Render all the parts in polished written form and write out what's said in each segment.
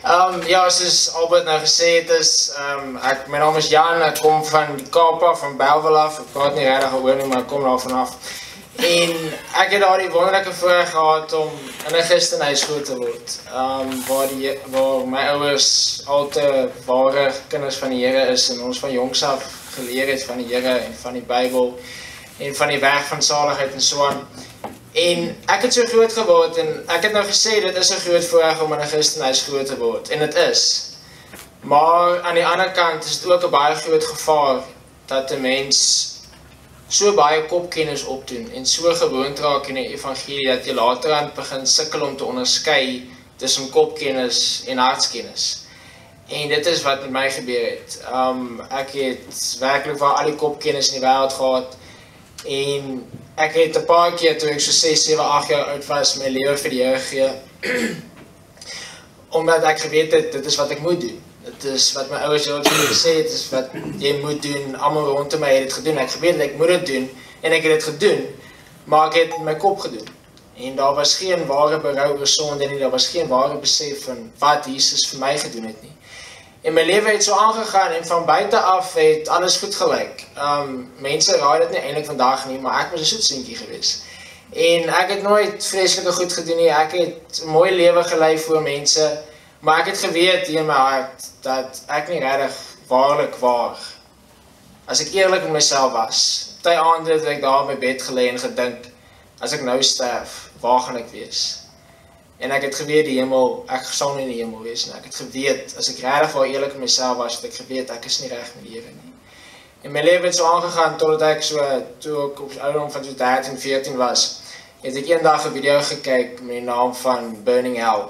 Ja, soos Albert nou gesê het is, my naam is Jan, ek kom van die Kaap af, van Bellville af, ek praat nie regtig oor nie, maar ek kom daar vanaf. En ek het daar die wonderlike voorreg gehad om in 'n Christenhuis groot te word, waar my ouers altyd ware kinders van die Here is en ons van jongs af geleer het van die Here en van die Bybel en van die weg van saligheid en so aan. En ek het so groot geword en ek het nou gesê dit is 'n groot voorreg om in 'n Christenhuis groot te word en dit is. Maar aan die ander kant is dit ook 'n baie groot gevaar dat 'n mens so baie kopkennis opdoen en so gewoond raak in die evangelie dat jy later aan begin sukkel om te onderskei tussen kopkennis en hartskennis. En dit is wat met my gebeur het. Ek het werklik waar al die kopkennis in die wêreld gehad en ek het 'n paar keer toe ek so 6, 7, 8 jaar oud was my lewe vir die Here gegee. Omdat ek geweet het dit is wat ek moet doen. Dit is wat my ouers al gesê het, dit is wat jy moet doen. Almal rondom my het dit gedoen. Ek geweet ek moet dit doen en ek het dit gedoen, maar ek het my kop gedoen. En daar was geen ware berou oor sonde nie, daar was geen ware besef van wat Jesus vir my gedoen het nie. En my lewe het so aangegaan en van buite af het alles goed gelyk. Mense raai dit nie eintlik vandag nie, maar ek was 'n soetseentjie geweest. En ek het nooit vreeslike goed gedoen nie. Ek het 'n mooi lewe gelei vir mense, maar ek het geweet in my hart dat ek nie regtig waarlik waar, as ek eerlik met myself was, party aande het ek daar op my bed gelê en gedink, as ek nou sterf, waar gaan ek wees? En ek het geweet die hemel, ek sal nie in die hemel wees nie. Ek het geweet, as ek regtig wel eerlik met myself was, het ek geweet ek is nie reg met die Here nie. En my lewe het so aangegaan totdat ek toe ek op ouderdom van so 13, 14 was, het ek eendag 'n video gekyk met die naam van Burning Hell.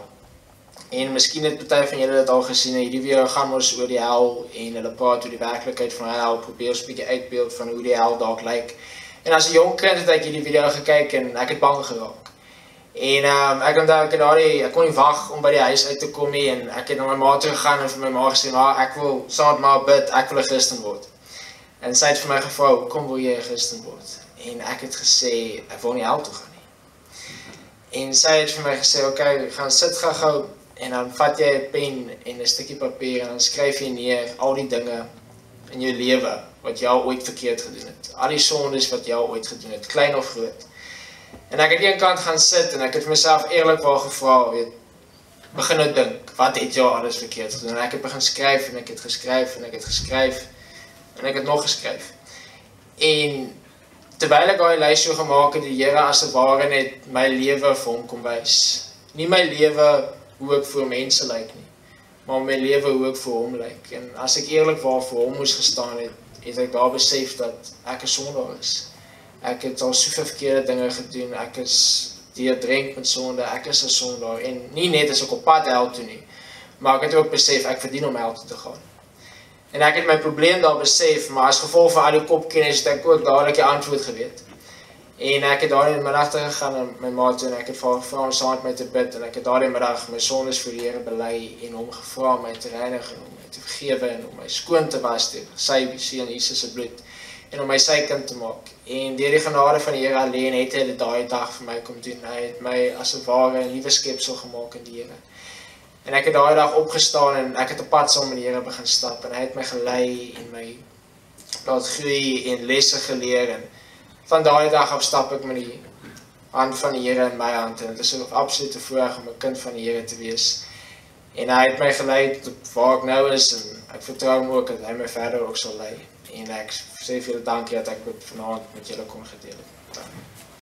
En miskien het party van julle dit al gesien, hierdie video gaan mos oor die hel en hulle praat oor die werklikheid van hel, probeer 'n bietjie uitbeeld van hoe die hel dalk lyk. En as 'n jong kind het ek hierdie video gekyk en ek het bang geraak. En ek onthou ek kon nie wag om by die huis uit te kom nie en ek het na my ma toe gegaan en vir my ma gesê, "Ma, ek wil saam met ma bid, ek wil 'n Christen word." En sy het vir my gevra, "Hoekom wil jy 'n Christen word?" En ek het gesê, "Ek wil nie hel toe gaan nie." En sy het vir my gesê, "Oké, gaan sit gou en dan vat jy 'n pen en 'n stukkie papier en dan skryf jy neer al die dinge in jou lewe wat jy al ooit verkeerd gedoen het. Al die sondes wat jy al ooit gedoen het, klein of groot." En ek het een kant gaan sit en ek het vir myself eerlikwaar gevra, begin nou dink, wat het jy alles verkeerd gedoen? En ek het begin skryf en ek het geskryf en ek het geskryf en ek het nog geskryf. En terwyl ek daai lys so gemaak het, die Here as 'n ware net my lewe vir hom kom wys. Nie my lewe hoe ek vir mense lyk nie, maar my lewe hoe ek vir hom lyk. En as ek eerlikwaar vir hom moes gestaan het, het ek daar besef dat ek 'n sondaar is. Ek het al soveel verkeerde dinge gedoen, ek is deurdrenk met sonde, ek is 'n sondaar en nie net as ek op pad hel toe nie, maar ek het ook besef ek verdien om hel toe te gaan. En ek het my probleem daar besef, maar as gevolg van al die kopkennis het ek ook dadelik die antwoord geweet. En ek het daardie middag toe gegaan en my ma toe en ek het vir haar gevra om saam met my te bid en ek het daardie middag my sondes voor die Here bely en hom gevra om my te reinig en om my te vergewe en om my skoon te was deur sy seun Jesus se bloed en om my sy kind te maak. En deur die genade van die Here alleen het hy dit daai dag vir my kom doen. Hy het my as 'n ware 'n nuwe skepsel gemaak in die Here. En ek het daai dag opgestaan en ek het 'n pad saam met die Here begin stap en hy het my gelei en my laat groei en lesse geleer en van daai dag af stap ek met die hand van die Here in my hand en dit is 'n absolute voorreg om 'n kind van die Here te wees. En hy het my gelei tot waar ek nou is en ek vertrou hom ook dat hy my verder ook sal lei. En ek sê vir julle dankie dat ek dit vanaand met julle kon gedeel het.